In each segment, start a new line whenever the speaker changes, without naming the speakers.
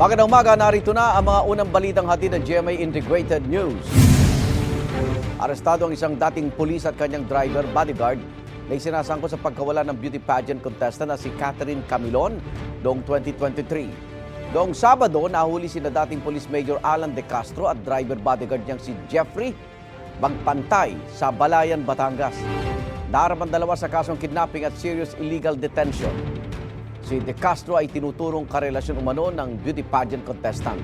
Magandang umaga, narito na ang mga unang balitang hatid ng GMA Integrated News. Arestado ang isang dating pulis at kanyang driver bodyguard na isinasangkot sa pagkawala ng beauty pageant contestant na si Catherine Camilon noong 2023. Noong Sabado, nahuli sina dating Police Major Alan De Castro at driver bodyguard niyang si Jeffrey Magpantay sa Balayan, Batangas. Naharap ang dalawa sa kasong kidnapping at serious illegal detention. Si De Castro ay tinuturong karelasyon umano ng beauty pageant contestant.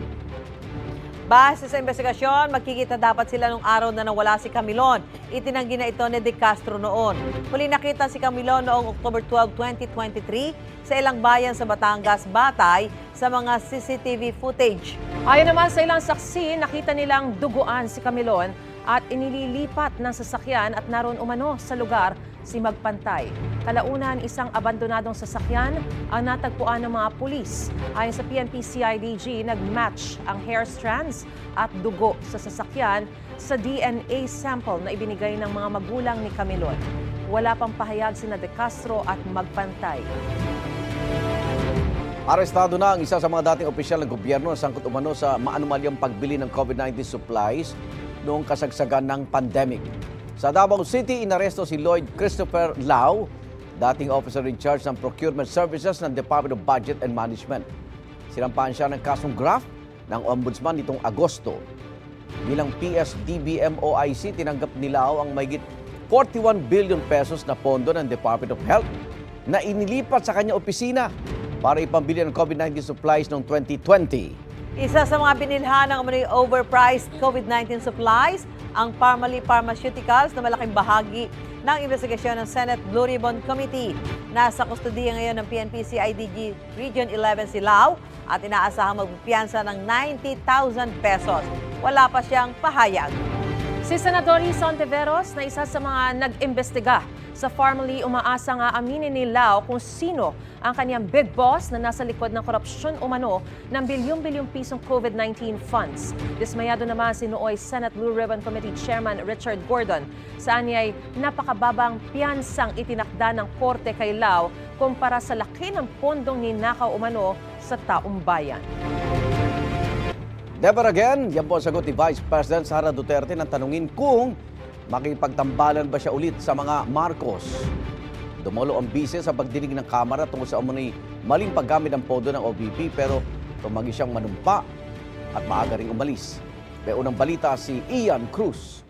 Base sa investigasyon, magkikita dapat sila nung araw na nawala si Camilon. Itinanggi na ito ni De Castro noon. Huli nakita si Camilon noong October 12, 2023 sa ilang bayan sa Batangas, batay sa mga CCTV footage.
Ayon naman sa ilang saksi, nakita nilang duguan si Camilon at inililipat ng sasakyan at naroon umano sa lugar si Magpantay. Kalaunan, isang abandonadong sasakyan ang natagpuan ng mga pulis. Ayon sa PNP-CIDG, nag-match ang hair strands at dugo sa sasakyan sa DNA sample na ibinigay ng mga magulang ni Camilon. Wala pang pahayag sina De Castro at Magpantay.
Arestado na ang isa sa mga dating opisyal ng gobyerno na sangkot umano sa maanumalyang pagbili ng COVID-19 supplies noong kasagsagan ng pandemic. Sa Davao City, inaresto si Lloyd Christopher Lau, dating officer in charge ng procurement services ng Department of Budget and Management. Sinampahan siya ng kasong graft ng ombudsman nitong Agosto. Bilang PS-DBM-OIC, tinanggap ni Lau ang mahigit 41 billion pesos na pondo ng Department of Health na inilipat sa kanyang opisina para ipambili ng COVID-19 supplies noong 2020.
Isa sa mga binilhan ng umano'y overpriced COVID-19 supplies, ang Parmalee Pharmaceuticals na malaking bahagi ng investigasyon ng Senate Blue Ribbon Committee. Nasa kustodiya ngayon ng PNP-CIDG Region 11 si Lau at inaasahang magpipiyansa ng 90,000 pesos. Wala pa siyang pahayag.
Si Senador Ison Tiveros na isa sa mga nag-imbestiga sa Parmalee, umaasa nga aminin ni Lau kung sino ang kanyang big boss na nasa likod ng korupsyon umano ng bilyong-bilyong pisong COVID-19 funds. Dismayado naman si nooy Senate Blue Ribbon Committee Chairman Richard Gordon. Saan niya ay napakababang piyansang itinakda ng korte kay Lau kumpara sa laki ng pondong ninakaw umano sa taong bayan.
Never again, yan po ang sagot ni Vice President Sara Duterte nang tanungin kung makipagtambalan ba siya ulit sa mga Marcos. Dumalo ang bise sa pagdinig ng Kamara tungkol sa umano'y maling paggamit ng pondo ng OVP pero tumanggi siyang manumpa at maaga ring umalis. May unang balita si Ian Cruz.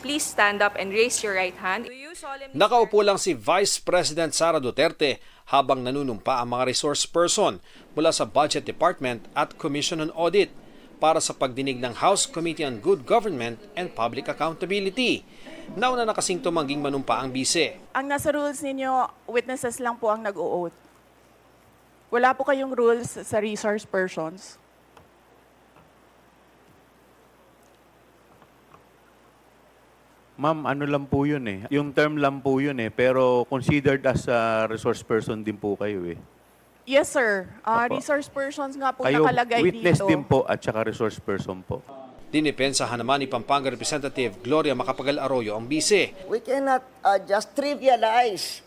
Please stand up and raise your right hand.
Nakaupo lang si Vice President Sara Duterte habang nanunumpa ang mga resource person mula sa Budget Department at Commission on Audit para sa pagdinig ng House Committee on Good Government and Public Accountability. Nauna na kasing tumangging manumpa ang bise.
Ang nasa rules ninyo, witnesses lang po ang nag-o-oath. Wala po kayong rules sa resource persons.
Ma'am, ano lang po yun eh. Yung term lang po yun eh. Pero considered as a resource person din po kayo eh.
Yes, sir.
Opo.
Resource persons nga po
Kayo
nakalagay
witness
dito.
din po at saka resource person po.
Dinipensahan naman ni Pampanga Representative Gloria Macapagal Arroyo ang bise.
We cannot just trivialize.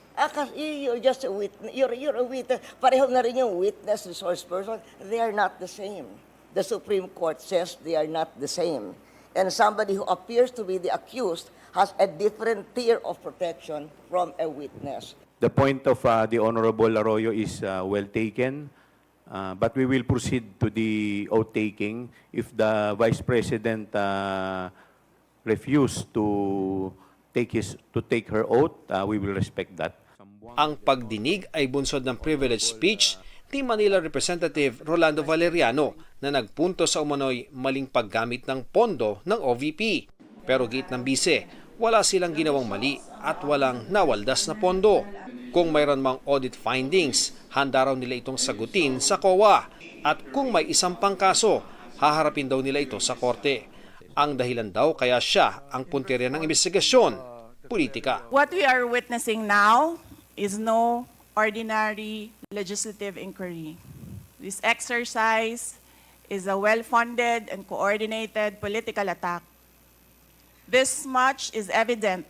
You're just a witness. You're a witness. Pareho na rin yung witness, resource person. They are not the same. The Supreme Court says they are not the same. And somebody who appears to be the accused has a different tier of protection from a witness.
The point of the Honorable Arroyo is well taken. But we will proceed to the oath taking. If the Vice President refuse to take her oath, we will respect that.
Ang pagdinig ay bunsod ng privilege speech ni Manila Representative Rolando Valeriano na nagpunto sa umano'y maling paggamit ng pondo ng OVP. Pero git ng bise, wala silang ginawang mali at walang nawaldas na pondo. Kung mayroon mang audit findings, handa raw nila itong sagutin sa COA. At kung may isang pang kaso, haharapin daw nila ito sa korte. Ang dahilan daw kaya siya ang punteriya ng investigasyon, politika.
What we are witnessing now is no ordinary legislative inquiry. This exercise is a well-funded and coordinated political attack. This much is evident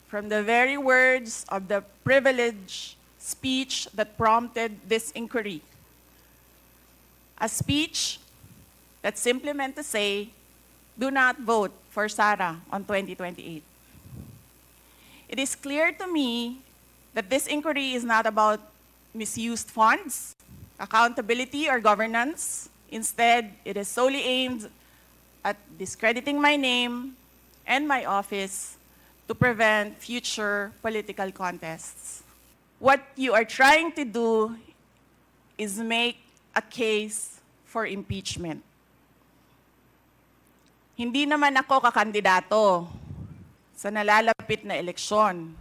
from the very words of the privileged speech that prompted this inquiry. A speech that simply meant to say, do not vote for Sara on 2028. It is clear to me that this inquiry is not about misused funds, accountability, or governance. Instead, it is solely aimed at discrediting my name and my office to prevent future political contests. What you are trying to do is make a case for impeachment. Hindi naman ako kakandidato sa nalalapit na eleksyon.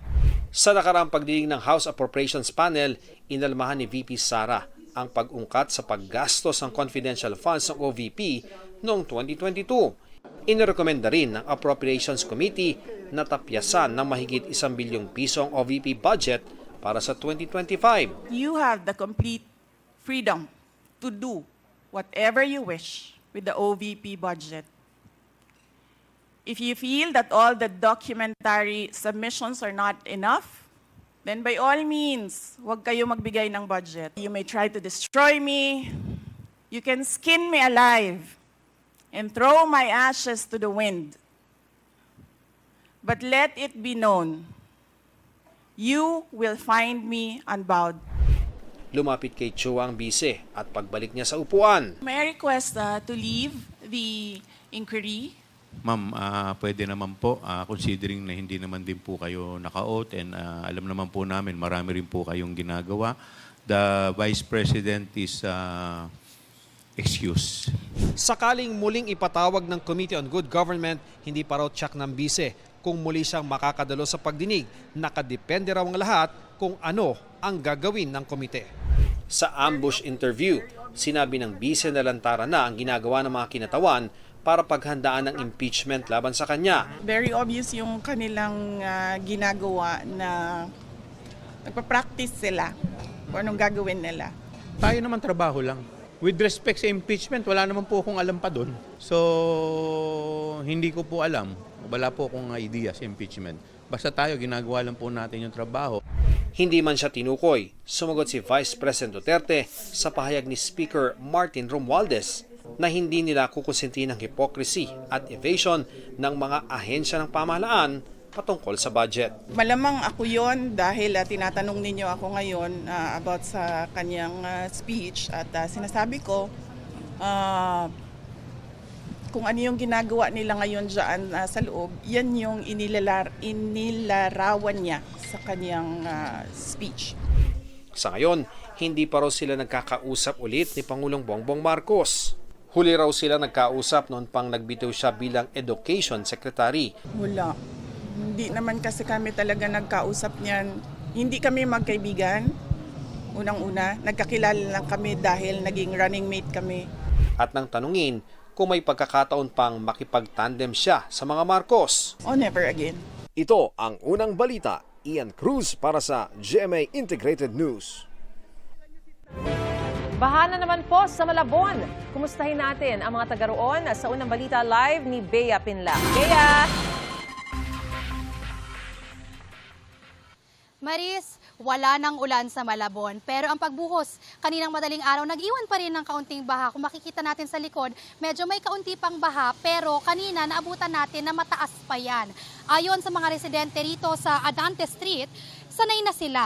Sa nakaraang pagdinig ng House Appropriations Panel, inalmahan ni VP Sara ang pag-ungkat sa paggastos ng confidential funds ng OVP noong 2022. Inirekomenda rin ng Appropriations Committee na tapyasan ng mahigit 1 bilyong piso ang OVP budget para sa 2025.
You have the complete freedom to do whatever you wish with the OVP budget. If you feel that all the documentary submissions are not enough, then by all means, huwag kayo magbigay ng budget. You may try to destroy me. You can skin me alive and throw my ashes to the wind. But let it be known, you will find me unbowed.
Lumapit kay Chua ang bise at pagbalik niya sa upuan.
May I request to leave the inquiry?
Ma'am, pwede naman po, considering na hindi naman din po kayo naka-oath and alam naman po namin, marami rin po kayong ginagawa. The Vice President is excused.
Sakaling muling ipatawag ng Committee on Good Government, hindi pa raw tsak ng bise kung muli siyang makakadalo sa pagdinig. Nakadepende raw ang lahat kung ano ang gagawin ng komite. Sa ambush interview, sinabi ng bise na lantaran na ang ginagawa ng mga kinatawan para paghandaan ng impeachment laban sa kanya.
Very obvious yung kanilang ginagawa na nagpa-practice sila kung anong gagawin nila.
Tayo naman trabaho lang. With respect sa impeachment, wala naman po akong alam pa doon. So, hindi ko po alam. Wala po akong idea sa impeachment. Basta tayo, ginagawa lang po natin yung trabaho.
Hindi man siya tinukoy, sumagot si Vice President Duterte sa pahayag ni Speaker Martin Romualdez na hindi nila kukonsinti ng hypocrisy at evasion ng mga ahensya ng pamahalaan patungkol sa budget.
Malamang ako yon dahil tinatanong ninyo ako ngayon about sa kanyang speech at sinasabi ko kung ano yung ginagawa nila ngayon dyan sa loob, yan yung inilarawan niya sa kanyang speech.
Sa ngayon, hindi pa raw sila nagkakausap ulit ni Pangulong Bongbong Marcos. Huli raw sila nagkausap noon pang nagbitaw siya bilang Education Secretary.
Wala. Hindi naman kasi kami talaga nagkausap niyan. Hindi kami magkaibigan. Unang-una, nagkakilala lang kami dahil naging running mate kami.
At nang tanungin kung may pagkakataon pang makipag-tandem siya sa mga Marcos.
Oh, never again.
Ito ang unang balita. Ian Cruz para sa GMA Integrated News.
Baha na naman po sa Malabon. Kumustahin natin ang mga taga roon sa unang balita live ni Bea Pinla. Bea!
Maris, wala nang ulan sa Malabon. Pero ang pagbuhos, kaninang madaling araw, nag-iwan pa rin ng kaunting baha. Kung makikita natin sa likod, medyo may kaunti pang baha. Pero kanina, naabutan natin na mataas pa yan. Ayon sa mga residente rito sa Adante Street, sanay na sila.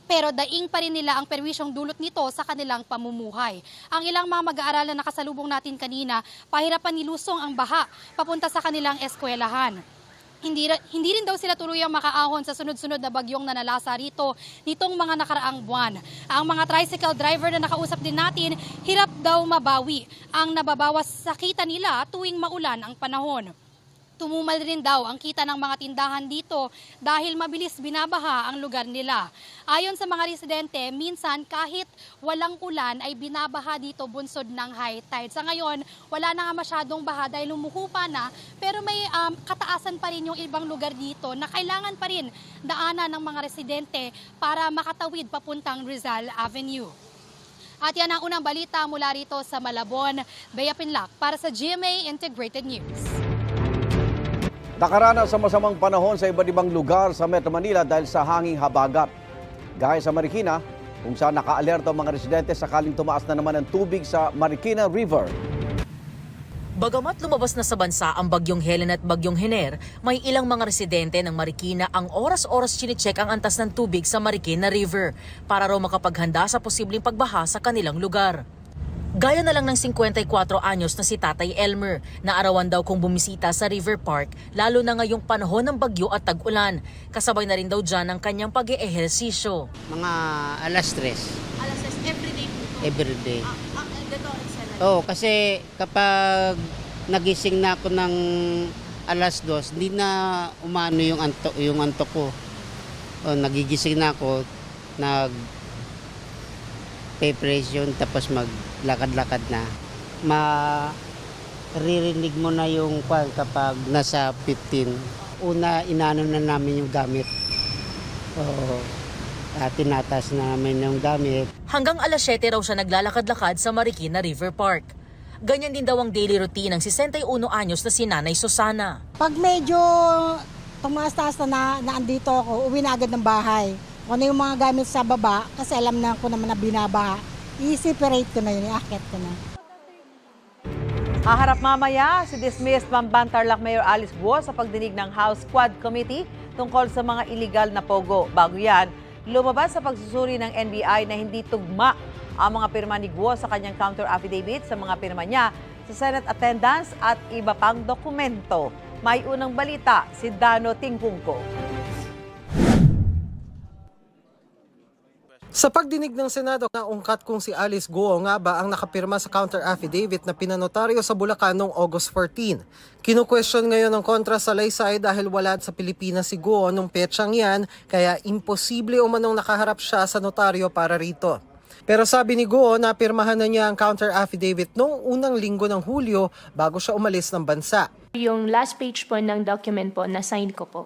Pero daing pa rin nila ang perwisyong dulot nito sa kanilang pamumuhay. Ang ilang mga mag-aaral na nakasalubong natin kanina, pahirapan nilusong ang baha papunta sa kanilang eskwelahan. Hindi rin daw sila tuluyang makaahon sa sunod-sunod na bagyong nanalasa rito nitong mga nakaraang buwan. Ang mga tricycle driver na nakausap din natin, hirap daw mabawi ang nababawas sa kita nila tuwing maulan ang panahon. Tumumal rin daw ang kita ng mga tindahan dito dahil mabilis binabaha ang lugar nila. Ayon sa mga residente, minsan kahit walang ulan ay binabaha dito bunsod ng high tide. Sa ngayon, wala na nga masyadong baha dahil lumuhupa na, pero may kataasan pa rin yung ibang lugar dito na kailangan pa rin daanan ng mga residente para makatawid papuntang Rizal Avenue. At yan ang unang balita mula rito sa Malabon. Bea Pinlac para sa GMA Integrated News.
Nakaranas sa masamang panahon sa iba't ibang lugar sa Metro Manila dahil sa hanging habagat. Gaya sa Marikina, kung saan naka-alerto ang mga residente sakaling tumaas na naman ang tubig sa Marikina River.
Bagamat lumabas na sa bansa ang Bagyong Helen at Bagyong Hener, may ilang mga residente ng Marikina ang oras-oras chine-check ang antas ng tubig sa Marikina River para raw makapaghanda sa posibleng pagbaha sa kanilang lugar. Gaya na lang ng 54 anyos na si Tatay Elmer, na arawan daw kung bumisita sa River Park lalo na ngayong panahon ng bagyo at tag-ulan. Kasabay na rin daw dyan ang kanyang pag-eehersisyo.
Mga alas 3.
Alas 6, everyday po.
Everyday.
Dito,
Oo, kasi kapag nagising na ako ng alas 2, hindi na umano yung antok ko. O, nagigising na ako, preparation tapos maglakad-lakad na. Maririnig mo na yung kapag nasa 15. Una, inano na namin yung gamit. Tinatas na namin yung gamit.
Hanggang alas 7 raw siya naglalakad-lakad sa Marikina River Park. Ganyan din daw ang daily routine ng 61 anyos na si Nanay Susana.
Pag medyo tumaas-taas na andito ako, uwi na agad ng bahay. Kung ano yung mga gamit sa baba, kasi alam na ko naman na binabaha, i-separate ko na yun, i-akit ko na.
Haharap mamaya si dismissed Bamban Tarlac Mayor Alice Guo sa pagdinig ng House Quad Committee tungkol sa mga illegal na pogo. Bago yan, lumabas sa pagsusuri ng NBI na hindi tugma ang mga pirma ni Guo sa kanyang counter affidavit sa mga pirma niya sa Senate attendance at iba pang dokumento. May unang balita si Dano Tingkungko.
Sa pagdinig ng Senado, naungkat kung si Alice Guo nga ba ang nakapirma sa counter affidavit na pinanotaryo sa Bulacan noong August 14. Kinu-question ngayon ng kontra sa Laysay dahil wala sa Pilipinas si Guo nung petsang yan, kaya imposible umanong nakaharap siya sa notaryo para rito. Pero sabi ni Guo, napirmahan na niya ang counter affidavit noong unang linggo ng Hulyo bago siya umalis ng bansa.
Yung last page po ng document po, na-sign ko po.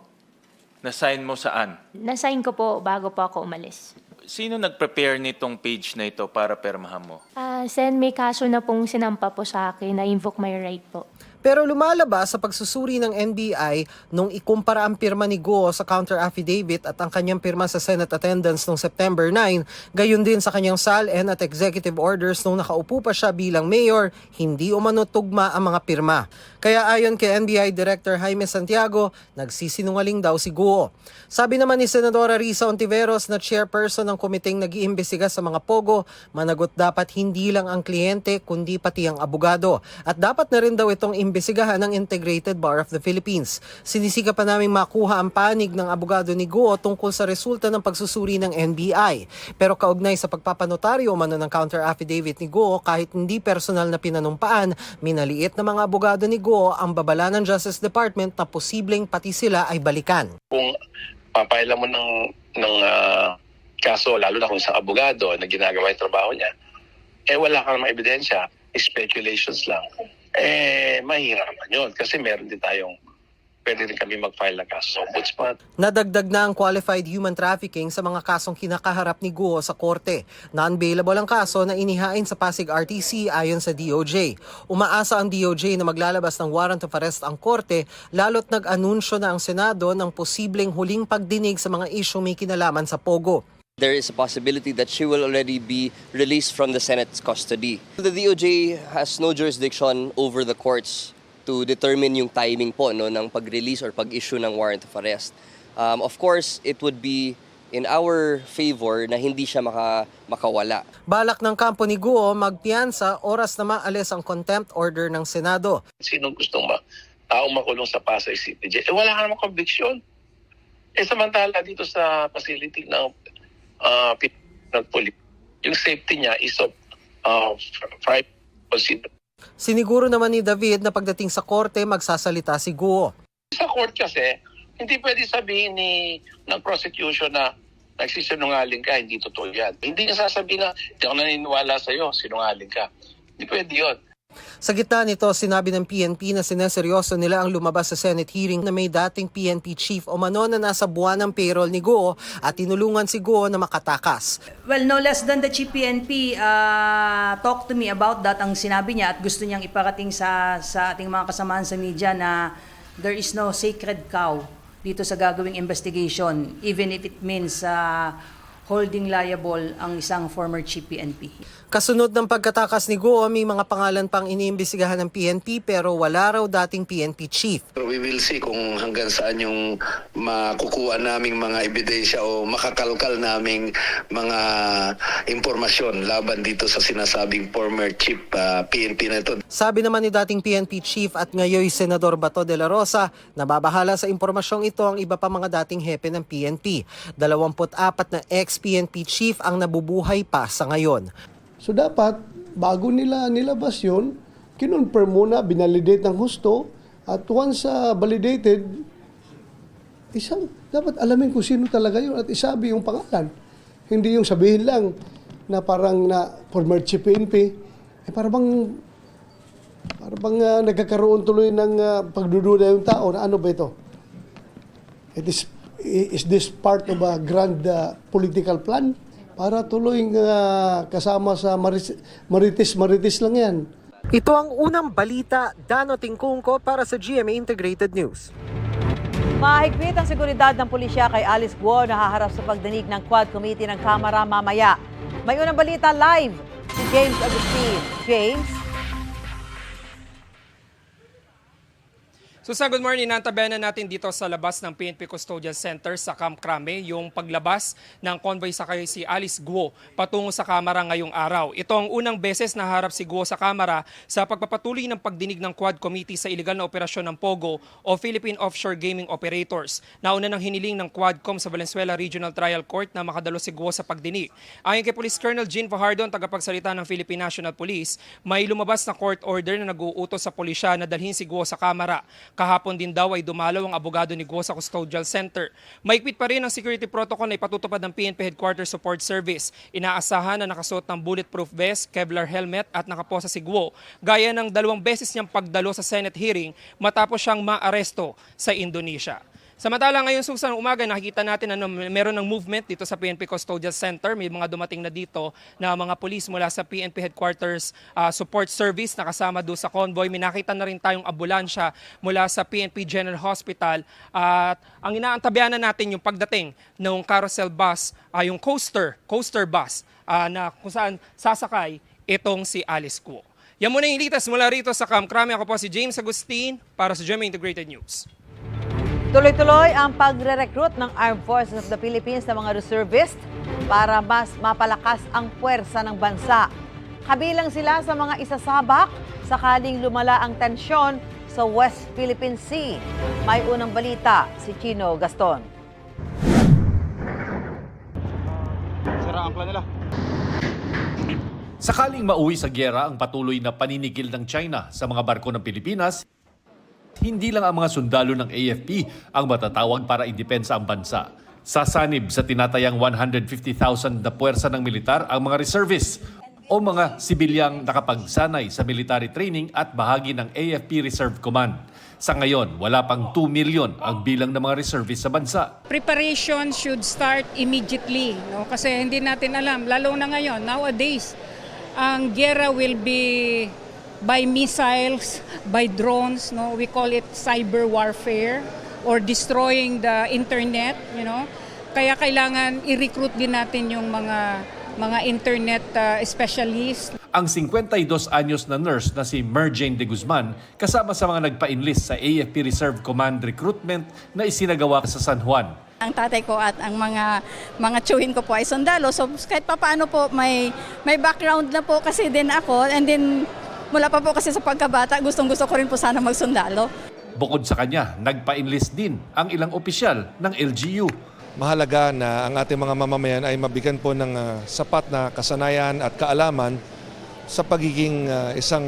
Na-sign mo saan?
Na-sign ko po bago po ako umalis.
Sino nag-prepare nitong page na ito para permahan mo?
Sen, may kaso na pong sinampa po sa akin na invoke my right po.
Pero lumalabas sa pagsusuri ng NBI nung ikumpara ang pirma ni Guo sa counter affidavit at ang kanyang pirma sa Senate attendance noong September 9, gayon din sa kanyang SALN at executive orders nung nakaupo pa siya bilang mayor, hindi umano tugma ang mga pirma. Kaya ayon kay NBI Director Jaime Santiago, nagsisinungaling daw si Guo. Sabi naman ni Senadora Risa Ontiveros na chairperson ng komiteng nag-iimbestiga sa mga pogo, managot dapat hindi lang ang kliyente kundi pati ang abogado. At dapat na rin daw itong imbestigahan ng Integrated Bar of the Philippines. Sinisika pa namin makuha ang panig ng abogado ni Guo tungkol sa resulta ng pagsusuri ng NBI. Pero kaugnay sa pagpapanotaryo umano ng counter affidavit ni Guo, kahit hindi personal na pinanumpaan, minaliit na mga abogado ni Guo ang babala ng Justice Department na posibleng pati sila ay balikan.
Kung papailan mo ng kaso, lalo na kung isang abogado na ginagawa yung trabaho niya, wala kang mga ebidensya, speculations lang, mahirapan yun. Kasi meron din tayong, pwede rin kami mag-file ng kaso sa ombudsman.
Nadagdag na ang qualified human trafficking sa mga kasong kinakaharap ni Guo sa korte. Non-bailable ang kaso na inihain sa Pasig RTC ayon sa DOJ. Umaasa ang DOJ na maglalabas ng warrant of arrest ang korte, lalo't nag-anunsyo na ang Senado ng posibleng huling pagdinig sa mga isyong may kinalaman sa Pogo.
There is a possibility that she will already be released from the Senate's custody. The DOJ has no jurisdiction over the courts to determine yung timing po ng pag-release or pag-issue ng warrant of arrest. Of course, it would be in our favor na hindi siya makawala.
Balak ng kampo ni Guo magpiyansa oras na maalis ang contempt order ng Senado.
Sinong gustong taong makulong sa Pasay City? Wala ka namang conviction. Samantala dito sa facility ng police, yung safety niya is of private consideration.
Siniguro naman ni David na pagdating sa korte, magsasalita si Guo.
Sa court kasi, hindi pwede sabihin ng prosecution na nagsisinungaling ka, hindi totoo yan. Hindi niya sasabihin na, hindi ako naniniwala sa'yo, sinungaling ka. Hindi pwede yun.
Sa gitna nito, sinabi ng PNP na sineseryoso nila ang lumabas sa Senate hearing na may dating PNP chief o mano na nasa buwan ng payroll ni Guo at tinulungan si Guo na makatakas.
Well, no less than the chief PNP talked to me about that. Ang sinabi niya at gusto niyang iparating sa ating mga kasamahan sa media na there is no sacred cow dito sa gagawing investigation, even if it means holding liable ang isang former chief PNP.
Kasunod ng pagkatakas ni Guo, may mga pangalan pang iniimbestigahan ng PNP pero wala raw dating PNP chief.
We will see kung hanggang saan yung makukuha naming mga ebidensya o makakalkal naming mga impormasyon laban dito sa sinasabing former chief PNP na ito.
Sabi naman ni dating PNP chief at ngayon Senador Bato de la Rosa, nababahala sa impormasyong ito ang iba pa mga dating hepe ng PNP. 24 na ex-PNP chief ang nabubuhay pa sa ngayon.
So dapat, bago nila nilabas yun, kinonfirm muna, binalidate ng husto, at once validated, dapat alamin kung sino talaga yun at isabi yung pangalan. Hindi yung sabihin lang na parang na former chief PNP, para bang nagkakaroon tuloy ng pagdududa yung tao na ano ba ito? Is this part of a grand political plan? Para tuloy kasama sa maritis lang yan.
Ito ang unang balita, Dano Tingkungko para sa GMA Integrated News.
Mahigpit ang seguridad ng pulisya kay Alice Guo na haharap sa pagdinig ng Quad Committee ng Kamara mamaya. May unang balita live si James Agustin. James?
Susan, good morning. Nantabayanan natin dito sa labas ng PNP Custodial Center sa Camp Crame yung paglabas ng convoy sakay si Alice Guo patungo sa Kamara ngayong araw. Ito ang unang beses na harap si Guo sa Kamara sa pagpapatuloy ng pagdinig ng Quad Committee sa iligal na operasyon ng POGO o Philippine Offshore Gaming Operators. Nauna ng hiniling ng Quadcom sa Valenzuela Regional Trial Court na makadalo si Guo sa pagdinig. Ayon kay Police Colonel Jean Fajardo, tagapagsalita ng Philippine National Police, may lumabas na court order na nag-uutos sa pulisya na dalhin si Guo sa Kamara. Kahapon din daw ay dumalaw ang abogado ni Guo sa Custodial Center. Maigpit pa rin ang security protocol na ipatutupad ng PNP Headquarters Support Service. Inaasahan na nakasuot ng bulletproof vest, Kevlar helmet at nakaposa si Guo. Gaya ng 2 beses niyang pagdalo sa Senate hearing matapos siyang maaresto sa Indonesia. Samantala ngayon Susan, umaga nakikita natin na meron ng movement dito sa PNP Custodial Center. May mga dumating na dito na mga pulis mula sa PNP Headquarters Support Service na kasama doon sa convoy. May nakita na rin tayong ambulansya mula sa PNP General Hospital. At ang inaantabayanan natin yung pagdating ng carousel bus, yung coaster bus na kung saan sasakay itong si Alice Guo. Yan muna yung litas mula rito sa Camp Crame. Ako po si James Agustin para sa GMA Integrated News.
Tuloy-tuloy ang pagre-recruit ng Armed Forces of the Philippines sa mga reservist para mas mapalakas ang puwersa ng bansa. Kabilang sila sa mga isasabak sakaling lumala ang tensyon sa West Philippine Sea. May unang balita si Chino Gaston.
Sira ang plan nila.
Sakaling mauwi sa gyera ang patuloy na paninigil ng China sa mga barko ng Pilipinas, hindi lang ang mga sundalo ng AFP ang matatawag para idepensa ang bansa. Sasanib sa tinatayang 150,000 na puwersa ng militar ang mga reservists o mga sibilyang nakapagsanay sa military training at bahagi ng AFP Reserve Command. Sa ngayon, wala pang 2 million ang bilang ng mga reservists sa bansa.
Preparation should start immediately, no? Kasi hindi natin alam, lalo na ngayon, nowadays, ang gera will be by missiles, by drones, no? We call it cyber warfare or destroying the internet, you know. Kaya kailangan i-recruit din natin yung mga internet specialists.
Ang 52 anyos na nurse na si Merjane de Guzman kasama sa mga nagpa-enlist sa AFP Reserve Command recruitment na isinagawa sa San Juan.
Ang tatay ko at ang mga tiyuhin ko po ay sundalo. So kahit papaano po may background na po kasi din ako, and then mula pa po kasi sa pagkabata, gustong-gusto ko rin po sana magsundalo.
Bukod sa kanya, nagpa-enlist din ang ilang opisyal ng LGU.
Mahalaga na ang ating mga mamamayan ay mabigyan po ng sapat na kasanayan at kaalaman sa pagiging isang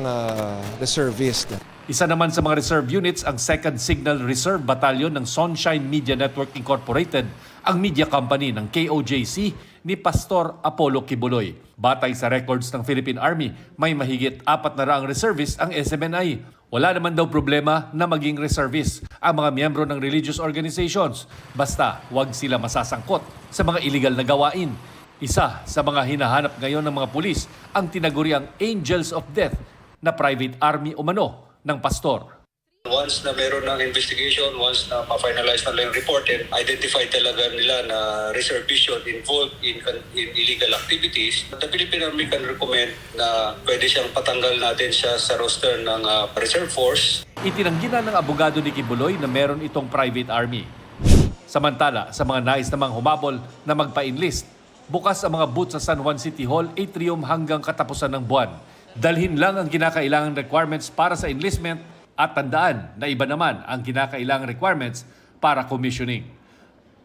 reservist.
Isa naman sa mga reserve units ang 2nd Signal Reserve Battalion ng Sunshine Media Network Incorporated, ang media company ng KOJC ni Pastor Apollo Kibuloy. Batay sa records ng Philippine Army, may mahigit 400 reservists ang SMNI. Wala naman daw problema na maging reservist ang mga miyembro ng religious organizations, basta huwag sila masasangkot sa mga illegal na gawain. Isa sa mga hinahanap ngayon ng mga pulis ang tinaguriang Angels of Death na private army umano ng pastor.
Once na meron ng investigation, once na ma-finalize na lang yung report and identify talaga nila na reservation involved in illegal activities, the Philippine Army can recommend na pwede siyang patanggal natin siya sa roster ng Reserve Force.
Itinanggi na ng abogado ni Kibuloy na meron itong private army. Samantala, sa mga nais namang humabol na magpa-enlist, bukas ang mga booth sa San Juan City Hall atrium hanggang katapusan ng buwan. Dalhin lang ang kinakailangang requirements para sa enlistment at tandaan na iba naman ang kinakailangang requirements para commissioning.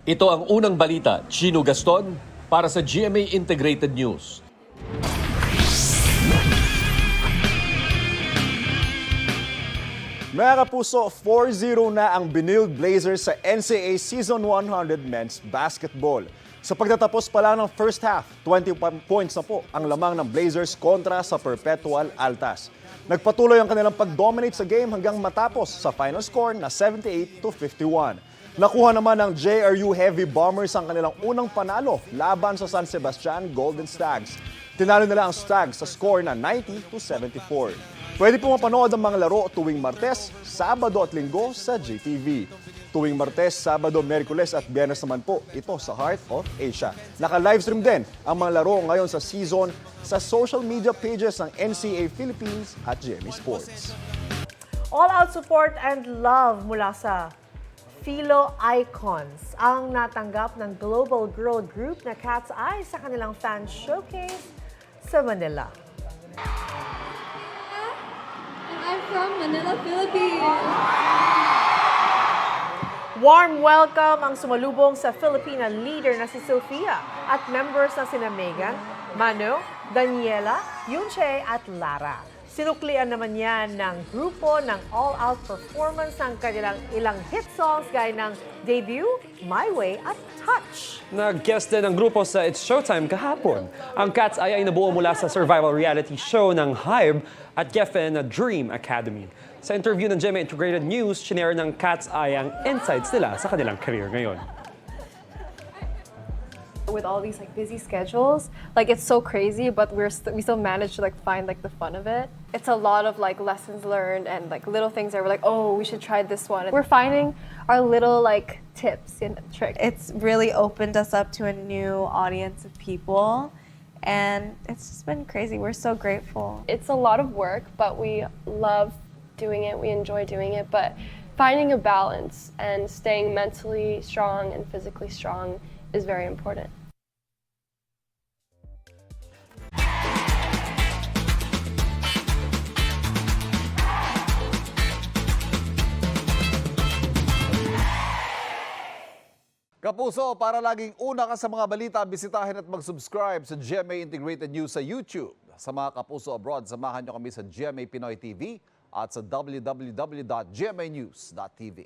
Ito ang unang balita, Chino Gaston, para sa GMA Integrated News.
Mga kapuso, 4-0 na ang Benilde Blazers sa NCAA Season 100 Men's Basketball. Sa pagtatapos pa lang ng first half, 21 points na po ang lamang ng Blazers kontra sa Perpetual Altas. Nagpatuloy ang kanilang pag-dominate sa game hanggang matapos sa final score na 78-51. Nakuha naman ng JRU Heavy Bombers ang kanilang unang panalo laban sa San Sebastian Golden Stags. Tinalo nila ang Stags sa score na 90-74. Pwede po mapanood ang mga laro tuwing Martes, Sabado at Linggo sa GTV. Tuwing Martes, Sabado, Miyerkules at Biyernes naman po ito sa Heart of Asia. Naka-livestream din ang mga laro ngayon sa season sa social media pages ng NCAA Philippines at GMA Sports.
All-out support and love mula sa Philo Icons ang natanggap ng global girl group na Cat's Eye sa kanilang fan showcase sa Manila.
I'm from Manila, Philippines.
Warm welcome ang sumalubong sa Filipina leader na si Sofia at members na sina Megan, Mano, Daniela, Yunche at Lara. Sinuklian naman yan ng grupo ng all-out performance ng kanilang ilang hit songs gaya ng Debut, My Way at Touch.
Nag-guest din ang grupo sa It's Showtime kahapon. Ang Cat's Eye ay nabuo mula sa survival reality show ng Hybe at Geffen na Dream Academy. Sa interview ng GMA Integrated News, shinare ng Cat's Eye ang insights nila sa kanilang career ngayon.
With all these like busy schedules, like it's so crazy, but we still manage to like find like the fun of it. It's a lot of like lessons learned and like little things that we're like, oh, we should try this one. We're finding our little like tips and tricks.
It's really opened us up to a new audience of people, and it's just been crazy. We're so grateful.
It's a lot of work, but we love doing it. We enjoy doing it, but finding a balance and staying mentally strong and physically strong is very important.
Kapuso, para laging una ka sa mga balita, bisitahin at mag-subscribe sa GMA Integrated News sa YouTube. Sa mga kapuso abroad, samahan nyo kami sa GMA Pinoy TV at sa www.gmanews.tv.